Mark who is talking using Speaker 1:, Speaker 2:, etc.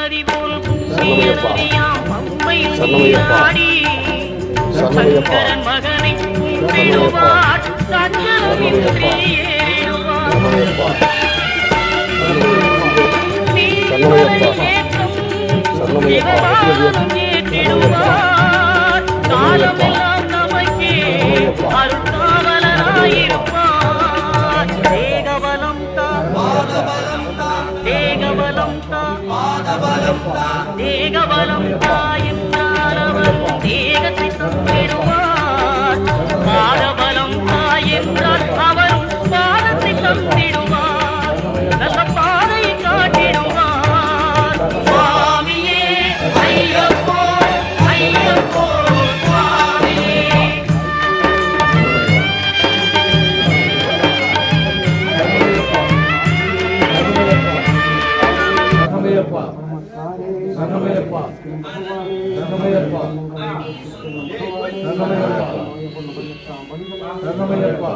Speaker 1: நதி போல் புண்ணிய நதியாம் பம்பை நீராடி சங்கரன் மகனை கும்பிடுவார் சஞ்சலமின்றி ஏறுவார் சிவபாதம் ஏற்றிடுவார் காலமெல்லாம் நமக்கே அருள்காவலராயிருப்பார் தேகபலம் தேகபலம் என்றால் அவர் தேகத்தை தந்திடுவார் பாதபலம் என்றால் அவரும் பாதத்தை தந்திடுவார் நல்ல பாதையை காட்டிடுவார் சுவாமியே ஐயப்போ ஐயப்போ சுவாமியே
Speaker 2: Sanamayappa, Sanamayappa, Sanamayappa, Sanamayappa.